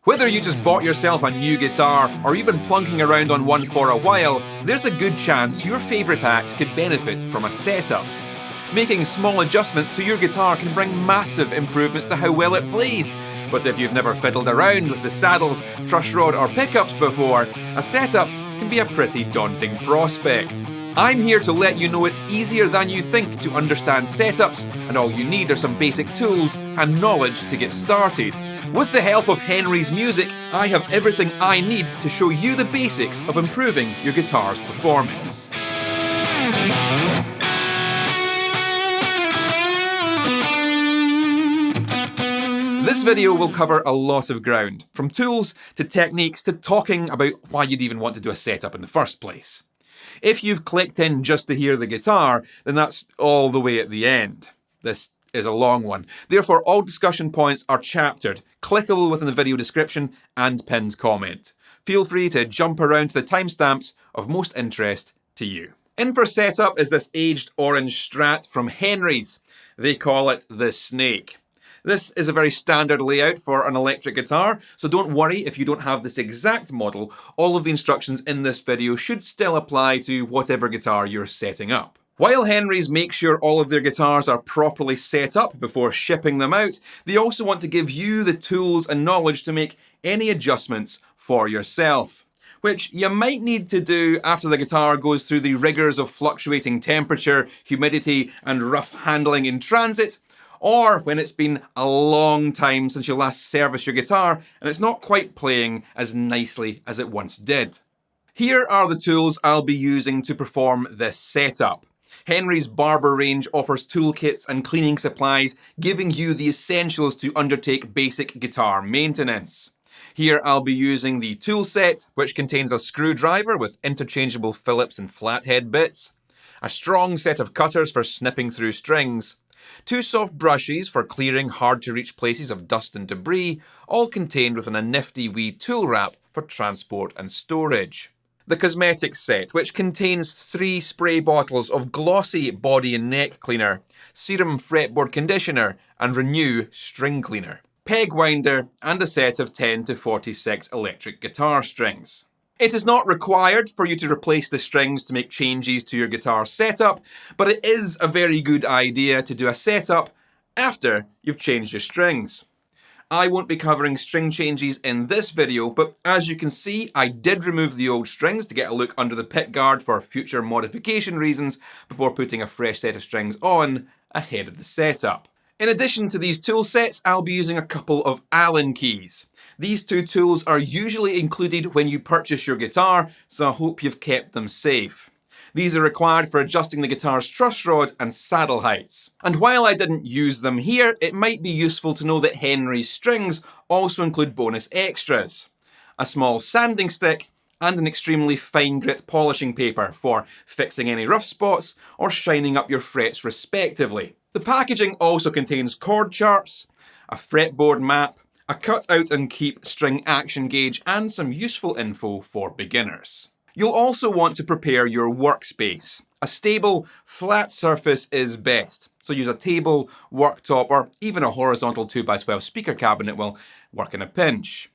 Whether you just bought yourself a new guitar or you've been plunking around on one for a while, there's a good chance your favourite act could benefit from a setup. Making small adjustments to your guitar can bring massive improvements to how well it plays. But if you've never fiddled around with the saddles, truss rod or pickups before, a setup can be a pretty daunting prospect. I'm here to let you know it's easier than you think to understand setups, and all you need are some basic tools and knowledge to get started. With the help of Henry's Music, I have everything I need to show you the basics of improving your guitar's performance. This video will cover a lot of ground, from tools to techniques to talking about why you'd even want to do a setup in the first place. If you've clicked in just to hear the guitar, then that's all the way at the end. This is a long one. Therefore, all discussion points are chaptered, clickable within the video description and pinned comment. Feel free to jump around to the timestamps of most interest to you. In for setup is this aged orange Strat from Henry's. They call it the Snake. This is a very standard layout for an electric guitar, so don't worry if you don't have this exact model. All of the instructions in this video should still apply to whatever guitar you're setting up. While Henry's make sure all of their guitars are properly set up before shipping them out, they also want to give you the tools and knowledge to make any adjustments for yourself, which you might need to do after the guitar goes through the rigours of fluctuating temperature, humidity, and rough handling in transit, or when it's been a long time since you last serviced your guitar and it's not quite playing as nicely as it once did. Here are the tools I'll be using to perform this setup. Henry's Barber range offers toolkits and cleaning supplies, giving you the essentials to undertake basic guitar maintenance. Here I'll be using the tool set, which contains a screwdriver with interchangeable Phillips and flathead bits, a strong set of cutters for snipping through strings, 2 soft brushes for clearing hard-to-reach places of dust and debris, all contained within a nifty wee tool wrap for transport and storage. The cosmetics set, which contains 3 spray bottles of glossy body and neck cleaner, serum fretboard conditioner, and Renew string cleaner, peg winder, and a set of 10 to 46 electric guitar strings. It is not required for you to replace the strings to make changes to your guitar setup, but it is a very good idea to do a setup after you've changed your strings. I won't be covering string changes in this video, but as you can see, I did remove the old strings to get a look under the pickguard for future modification reasons before putting a fresh set of strings on ahead of the setup. In addition to these tool sets, I'll be using a couple of Allen keys. These 2 tools are usually included when you purchase your guitar, so I hope you've kept them safe. These are required for adjusting the guitar's truss rod and saddle heights. And while I didn't use them here, it might be useful to know that Henry's strings also include bonus extras: a small sanding stick and an extremely fine grit polishing paper for fixing any rough spots or shining up your frets respectively. The packaging also contains chord charts, a fretboard map, a cut out and keep string action gauge, and some useful info for beginners. You'll also want to prepare your workspace. A stable, flat surface is best, so use a table, worktop, or even a horizontal 2x12 speaker cabinet will work in a pinch.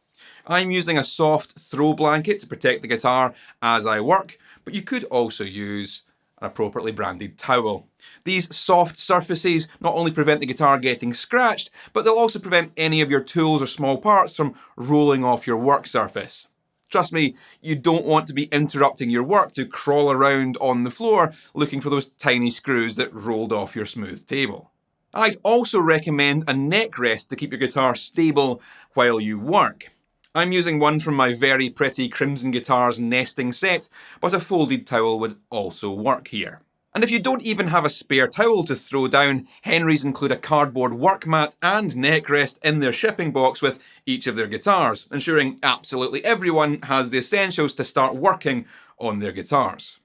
I'm using a soft throw blanket to protect the guitar as I work, but you could also use an appropriately branded towel. These soft surfaces not only prevent the guitar getting scratched, but they'll also prevent any of your tools or small parts from rolling off your work surface. Trust me, you don't want to be interrupting your work to crawl around on the floor looking for those tiny screws that rolled off your smooth table. I'd also recommend a neck rest to keep your guitar stable while you work. I'm using one from my very pretty Crimson Guitars nesting set, but a folded towel would also work here. And if you don't even have a spare towel to throw down, Henry's include a cardboard work mat and neck rest in their shipping box with each of their guitars, ensuring absolutely everyone has the essentials to start working on their guitars.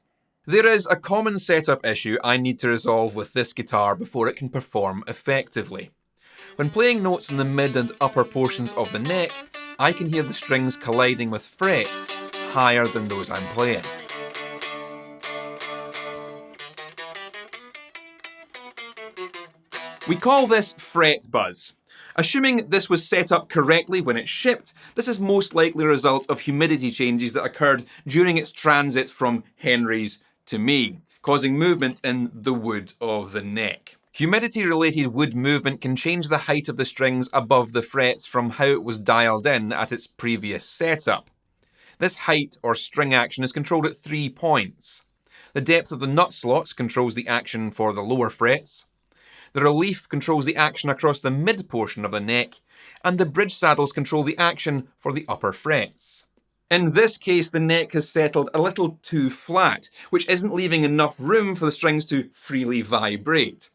There is a common setup issue I need to resolve with this guitar before it can perform effectively. When playing notes in the mid and upper portions of the neck, I can hear the strings colliding with frets higher than those I'm playing. We call this Fretbuzz. Assuming this was set up correctly when it shipped, this is most likely a result of humidity changes that occurred during its transit from Henry's to me, causing movement in the wood of the neck. Humidity-related wood movement can change the height of the strings above the frets from how it was dialed in at its previous setup. This height or string action is controlled at 3 points. The depth of the nut slots controls the action for the lower frets. The relief controls the action across the mid portion of the neck, and the bridge saddles control the action for the upper frets. In this case, the neck has settled a little too flat, which isn't leaving enough room for the strings to freely vibrate.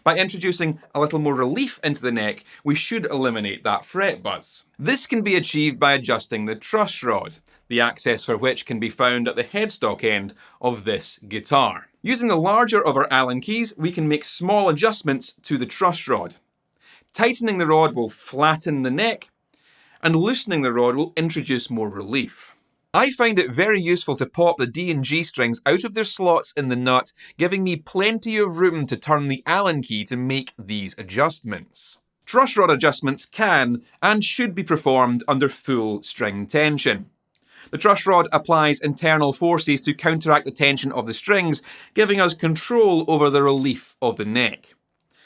By introducing a little more relief into the neck, we should eliminate that fret buzz. This can be achieved by adjusting the truss rod, the access for which can be found at the headstock end of this guitar. Using the larger of our Allen keys, we can make small adjustments to the truss rod. Tightening the rod will flatten the neck, and loosening the rod will introduce more relief. I find it very useful to pop the D and G strings out of their slots in the nut, giving me plenty of room to turn the Allen key to make these adjustments. Truss rod adjustments can and should be performed under full string tension. The truss rod applies internal forces to counteract the tension of the strings, giving us control over the relief of the neck.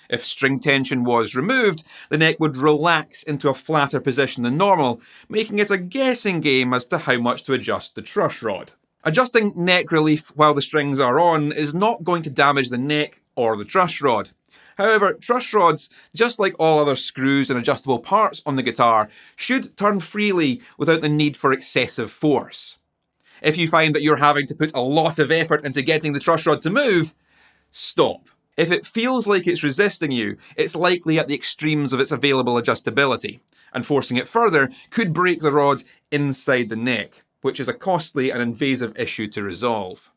If string tension was removed, the neck would relax into a flatter position than normal, making it a guessing game as to how much to adjust the truss rod. Adjusting neck relief while the strings are on is not going to damage the neck or the truss rod. However, truss rods, just like all other screws and adjustable parts on the guitar, should turn freely without the need for excessive force. If you find that you're having to put a lot of effort into getting the truss rod to move, stop. If it feels like it's resisting you, it's likely at the extremes of its available adjustability, and forcing it further could break the rod inside the neck, which is a costly and invasive issue to resolve.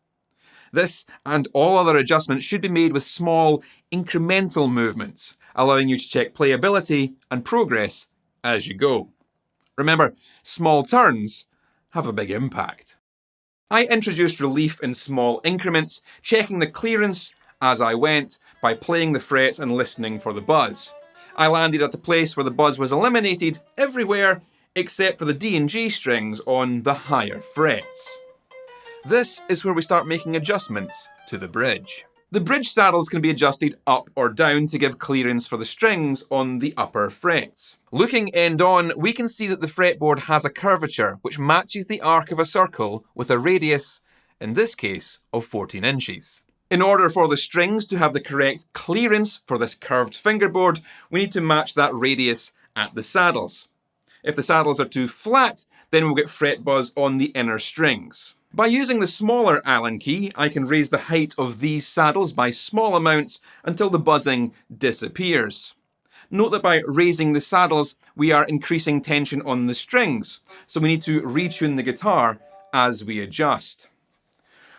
This and all other adjustments should be made with small, incremental movements, allowing you to check playability and progress as you go. Remember, small turns have a big impact. I introduced relief in small increments, checking the clearance as I went by playing the frets and listening for the buzz. I landed at a place where the buzz was eliminated everywhere except for the D and G strings on the higher frets. This is where we start making adjustments to the bridge. The bridge saddles can be adjusted up or down to give clearance for the strings on the upper frets. Looking end on, we can see that the fretboard has a curvature which matches the arc of a circle with a radius, in this case, of 14 inches. In order for the strings to have the correct clearance for this curved fingerboard, we need to match that radius at the saddles. If the saddles are too flat, then we'll get fret buzz on the inner strings. By using the smaller Allen key, I can raise the height of these saddles by small amounts until the buzzing disappears. Note that by raising the saddles, we are increasing tension on the strings, so we need to retune the guitar as we adjust.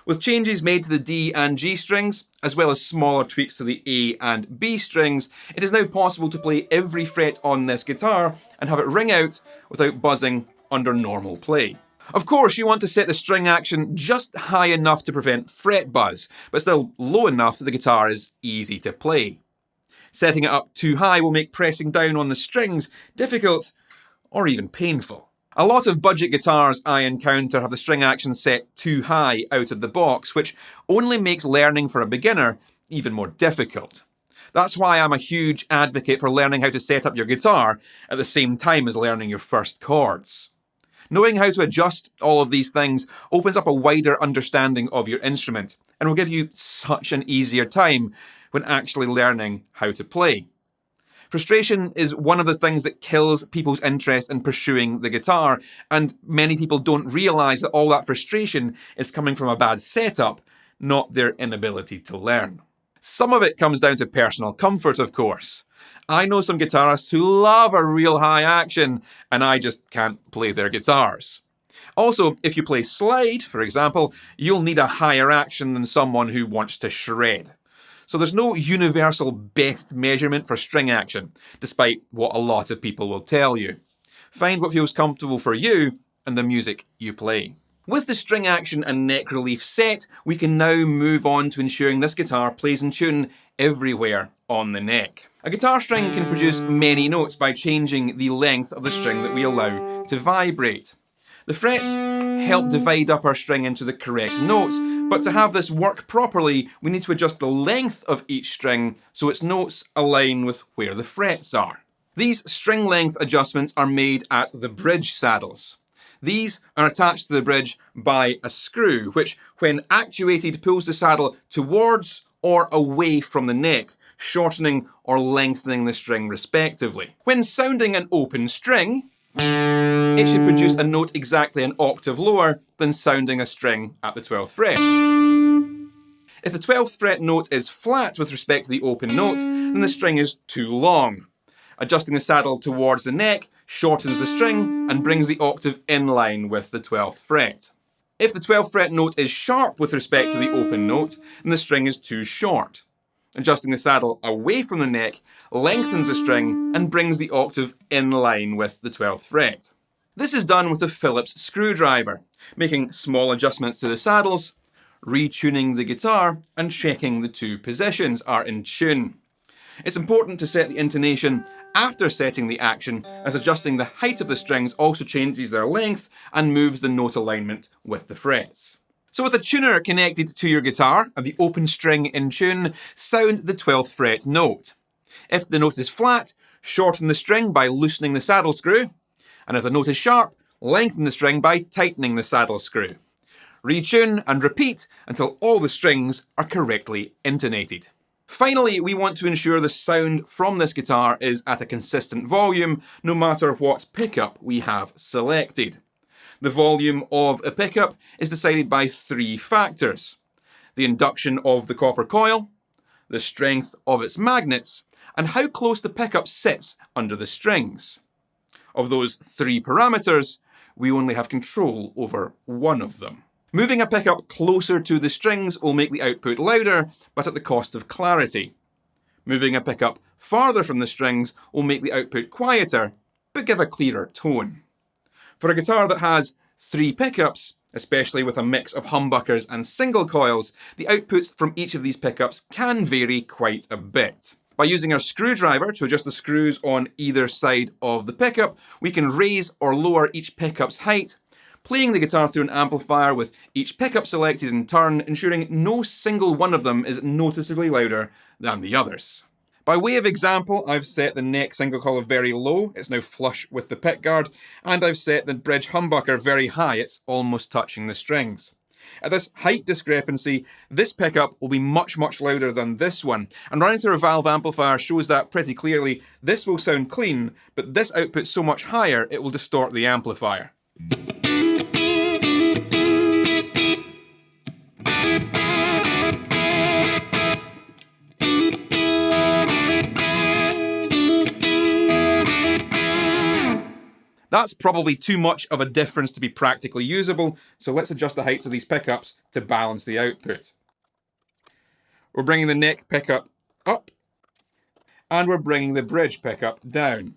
With changes made to the D and G strings, as well as smaller tweaks to the A and B strings, it is now possible to play every fret on this guitar and have it ring out without buzzing under normal play. Of course, you want to set the string action just high enough to prevent fret buzz, but still low enough that the guitar is easy to play. Setting it up too high will make pressing down on the strings difficult or even painful. A lot of budget guitars I encounter have the string action set too high out of the box, which only makes learning for a beginner even more difficult. That's why I'm a huge advocate for learning how to set up your guitar at the same time as learning your first chords. Knowing how to adjust all of these things opens up a wider understanding of your instrument and will give you such an easier time when actually learning how to play. Frustration is one of the things that kills people's interest in pursuing the guitar, and many people don't realise that all that frustration is coming from a bad setup, not their inability to learn. Some of it comes down to personal comfort, of course. I know some guitarists who love a real high action, and I just can't play their guitars. Also, if you play slide, for example, you'll need a higher action than someone who wants to shred. So there's no universal best measurement for string action, despite what a lot of people will tell you. Find what feels comfortable for you and the music you play. With the string action and neck relief set, we can now move on to ensuring this guitar plays in tune everywhere on the neck. A guitar string can produce many notes by changing the length of the string that we allow to vibrate. The frets help divide up our string into the correct notes, but to have this work properly, we need to adjust the length of each string so its notes align with where the frets are. These string length adjustments are made at the bridge saddles. These are attached to the bridge by a screw, which, when actuated, pulls the saddle towards or away from the neck, shortening or lengthening the string respectively. When sounding an open string, it should produce a note exactly an octave lower than sounding a string at the 12th fret. If the 12th fret note is flat with respect to the open note, then the string is too long. Adjusting the saddle towards the neck shortens the string and brings the octave in line with the 12th fret. If the 12th fret note is sharp with respect to the open note, then the string is too short. Adjusting the saddle away from the neck lengthens the string and brings the octave in line with the 12th fret. This is done with a Phillips screwdriver, making small adjustments to the saddles, retuning the guitar, and checking the two positions are in tune. It's important to set the intonation after setting the action, as adjusting the height of the strings also changes their length and moves the note alignment with the frets. So with a tuner connected to your guitar and the open string in tune, sound the 12th fret note. If the note is flat, shorten the string by loosening the saddle screw, and if the note is sharp, lengthen the string by tightening the saddle screw. Retune and repeat until all the strings are correctly intonated. Finally, we want to ensure the sound from this guitar is at a consistent volume, no matter what pickup we have selected. The volume of a pickup is decided by three factors: the induction of the copper coil, the strength of its magnets, and how close the pickup sits under the strings. Of those three parameters, we only have control over one of them. Moving a pickup closer to the strings will make the output louder, but at the cost of clarity. Moving a pickup farther from the strings will make the output quieter, but give a clearer tone. For a guitar that has three pickups, especially with a mix of humbuckers and single coils, the outputs from each of these pickups can vary quite a bit. By using our screwdriver to adjust the screws on either side of the pickup, we can raise or lower each pickup's height, playing the guitar through an amplifier with each pickup selected in turn, ensuring no single one of them is noticeably louder than the others. By way of example, I've set the neck single coil very low, it's now flush with the pickguard, and I've set the bridge humbucker very high, it's almost touching the strings. At this height discrepancy, this pickup will be much louder than this one, and running through a valve amplifier shows that pretty clearly. This will sound clean, but this output's so much higher it will distort the amplifier. That's probably too much of a difference to be practically usable, so let's adjust the heights of these pickups to balance the output. We're bringing the neck pickup up, and we're bringing the bridge pickup down.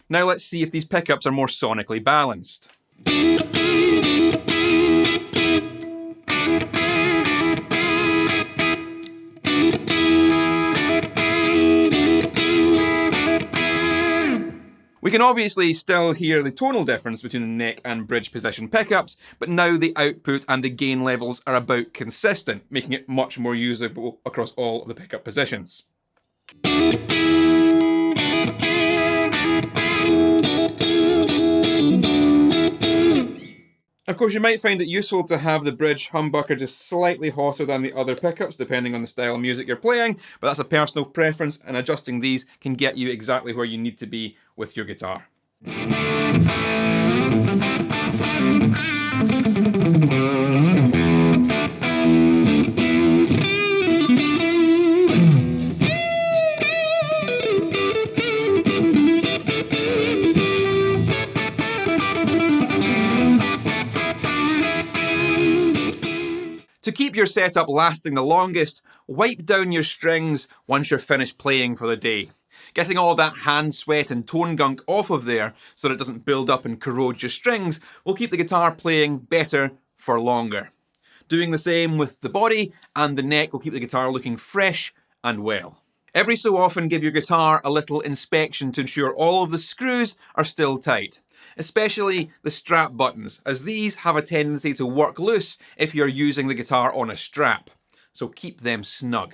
Now let's see if these pickups are more sonically balanced. We can obviously still hear the tonal difference between the neck and bridge position pickups, but now the output and the gain levels are about consistent, making it much more usable across all of the pickup positions. Of course, you might find it useful to have the bridge humbucker just slightly hotter than the other pickups, depending on the style of music you're playing, but that's a personal preference, and adjusting these can get you exactly where you need to be with your guitar. To keep your setup lasting the longest, wipe down your strings once you're finished playing for the day. Getting all that hand sweat and tone gunk off of there so that it doesn't build up and corrode your strings will keep the guitar playing better for longer. Doing the same with the body and the neck will keep the guitar looking fresh and well. Every so often give your guitar a little inspection to ensure all of the screws are still tight, especially the strap buttons, as these have a tendency to work loose if you're using the guitar on a strap, so keep them snug.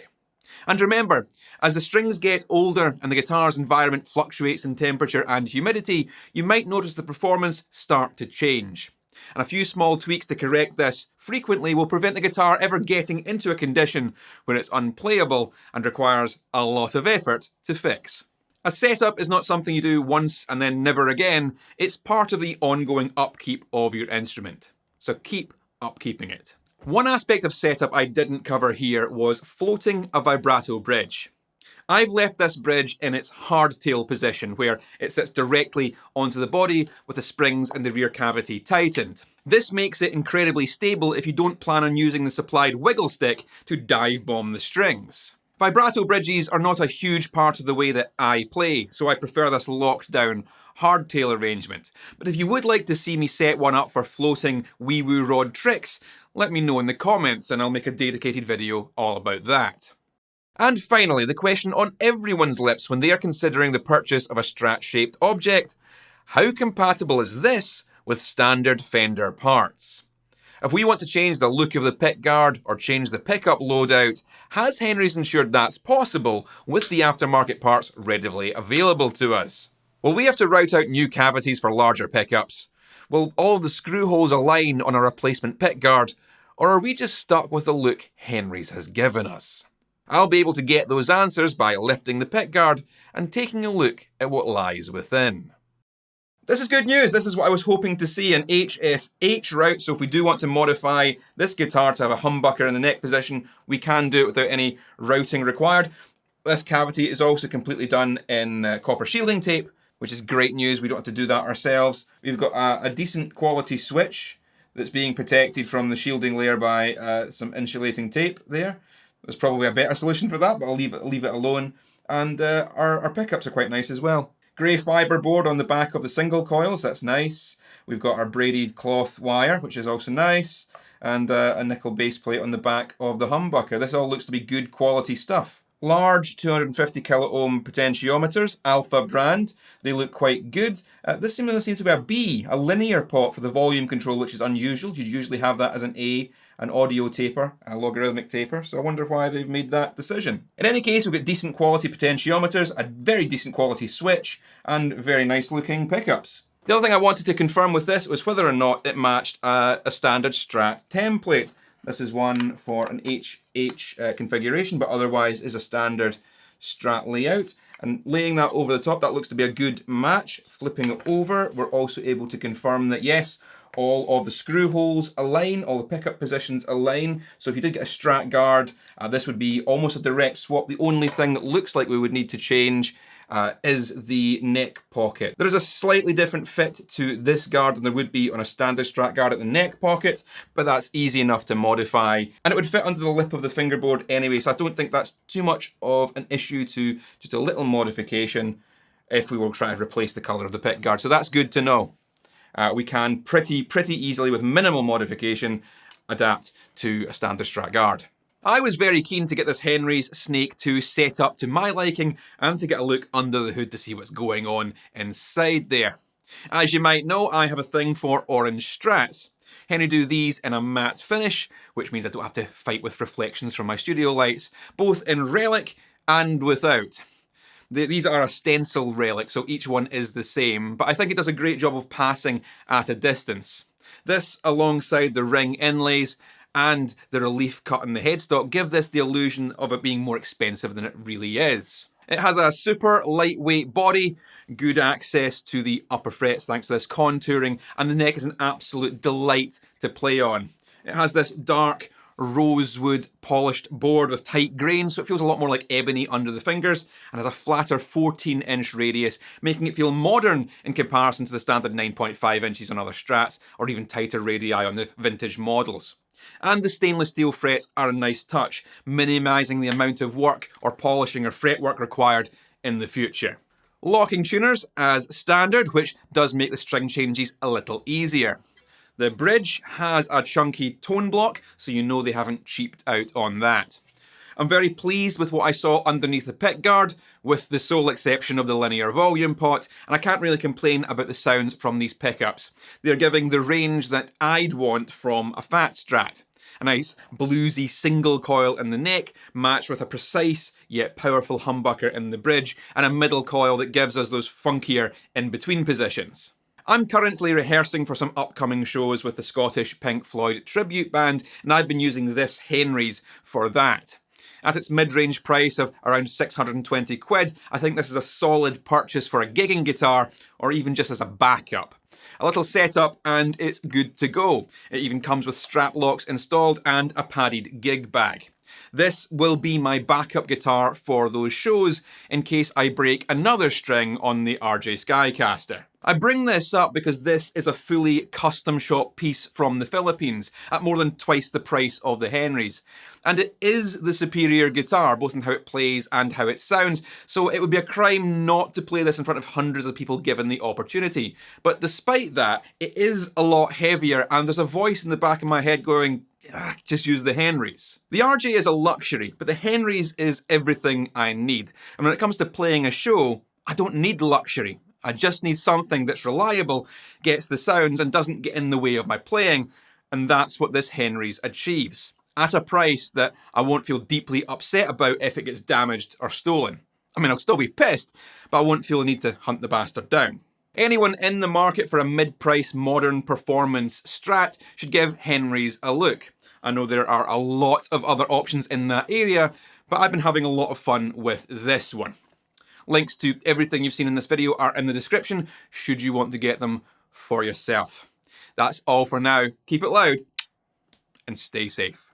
And remember, as the strings get older and the guitar's environment fluctuates in temperature and humidity, you might notice the performance start to change. And a few small tweaks to correct this frequently will prevent the guitar ever getting into a condition where it's unplayable and requires a lot of effort to fix. A setup is not something you do once and then never again, it's part of the ongoing upkeep of your instrument. So keep upkeeping it. One aspect of setup I didn't cover here was floating a vibrato bridge. I've left this bridge in its hardtail position, where it sits directly onto the body with the springs in the rear cavity tightened. This makes it incredibly stable if you don't plan on using the supplied wiggle stick to dive bomb the strings. Vibrato bridges are not a huge part of the way that I play, so I prefer this locked down hardtail arrangement. But if you would like to see me set one up for floating wee-woo rod tricks, let me know in the comments and I'll make a dedicated video all about that. And finally, the question on everyone's lips when they are considering the purchase of a Strat-shaped object: how compatible is this with standard Fender parts? If we want to change the look of the pickguard or change the pickup loadout, has Henry's ensured that's possible with the aftermarket parts readily available to us? Will we have to route out new cavities for larger pickups? Will all of the screw holes align on a replacement pickguard? Or are we just stuck with the look Henry's has given us? I'll be able to get those answers by lifting the pickguard and taking a look at what lies within. This is good news. This is what I was hoping to see, an HSH route. So if we do want to modify this guitar to have a humbucker in the neck position, we can do it without any routing required. This cavity is also completely done in copper shielding tape, which is great news. We don't have to do that ourselves. We've got a decent quality switch that's being protected from the shielding layer by some insulating tape there. There's probably a better solution for that, but I'll leave it alone. And our pickups are quite nice as well. Grey fibre board on the back of the single coils, that's nice. We've got our braided cloth wire, which is also nice. And a nickel base plate on the back of the humbucker. This all looks to be good quality stuff. Large 250 kilo ohm potentiometers, Alpha brand. They look quite good. This seems to be a linear pot for the volume control, which is unusual. You'd usually have that as an A, an audio taper, a logarithmic taper. So I wonder why they've made that decision. In any case, we've got decent quality potentiometers, a very decent quality switch, and very nice looking pickups. The other thing I wanted to confirm with this was whether or not it matched a standard Strat template. This is one for an HH configuration, but otherwise is a standard Strat layout. And laying that over the top, that looks to be a good match. Flipping it over, we're also able to confirm that yes, all of the screw holes align, all the pickup positions align. So if you did get a Strat guard, this would be almost a direct swap. The only thing that looks like we would need to change is the neck pocket. There is a slightly different fit to this guard than there would be on a standard Strat guard at the neck pocket, but that's easy enough to modify. And it would fit under the lip of the fingerboard anyway, so I don't think that's too much of an issue to just a little modification if we were trying to replace the colour of the pick guard. So that's good to know. We can pretty easily, with minimal modification, adapt to a standard Strat guard. I was very keen to get this Henry's Snake 2 set up to my liking and to get a look under the hood to see what's going on inside there. As you might know, I have a thing for orange Strats. Henry do these in a matte finish, which means I don't have to fight with reflections from my studio lights, both in relic and without. These are a stencil relic, so each one is the same, but I think it does a great job of passing at a distance. This, alongside the ring inlays and the relief cut in the headstock, give this the illusion of it being more expensive than it really is. It has a super lightweight body, good access to the upper frets thanks to this contouring, and the neck is an absolute delight to play on. It has this dark rosewood polished board with tight grain, so it feels a lot more like ebony under the fingers, and has a flatter 14-inch radius, making it feel modern in comparison to the standard 9.5 inches on other Strats, or even tighter radii on the vintage models. And the stainless steel frets are a nice touch, minimising the amount of work or polishing or fretwork required in the future. Locking tuners as standard, which does make the string changes a little easier. The bridge has a chunky tone block, so you know they haven't cheaped out on that. I'm very pleased with what I saw underneath the pickguard, with the sole exception of the linear volume pot, and I can't really complain about the sounds from these pickups. They're giving the range that I'd want from a fat Strat. A nice bluesy single coil in the neck, matched with a precise yet powerful humbucker in the bridge, and a middle coil that gives us those funkier in-between positions. I'm currently rehearsing for some upcoming shows with the Scottish Pink Floyd tribute band, and I've been using this Henry's for that. At its mid-range price of around 620 quid, I think this is a solid purchase for a gigging guitar, or even just as a backup. A little setup and it's good to go. It even comes with strap locks installed and a padded gig bag. This will be my backup guitar for those shows in case I break another string on the RJ Skycaster. I bring this up because this is a fully custom shop piece from the Philippines at more than twice the price of the Henry's. And it is the superior guitar, both in how it plays and how it sounds, so it would be a crime not to play this in front of hundreds of people given the opportunity. But despite that, it is a lot heavier and there's a voice in the back of my head going, just use the Henry's. The RJ is a luxury, but the Henry's is everything I need. And when it comes to playing a show, I don't need luxury. I just need something that's reliable, gets the sounds, and doesn't get in the way of my playing. And that's what this Henry's achieves. At a price that I won't feel deeply upset about if it gets damaged or stolen. I mean, I'll still be pissed, but I won't feel the need to hunt the bastard down. Anyone in the market for a mid-price modern performance Strat should give Henry's a look. I know there are a lot of other options in that area, but I've been having a lot of fun with this one. Links to everything you've seen in this video are in the description, should you want to get them for yourself. That's all for now. Keep it loud and stay safe.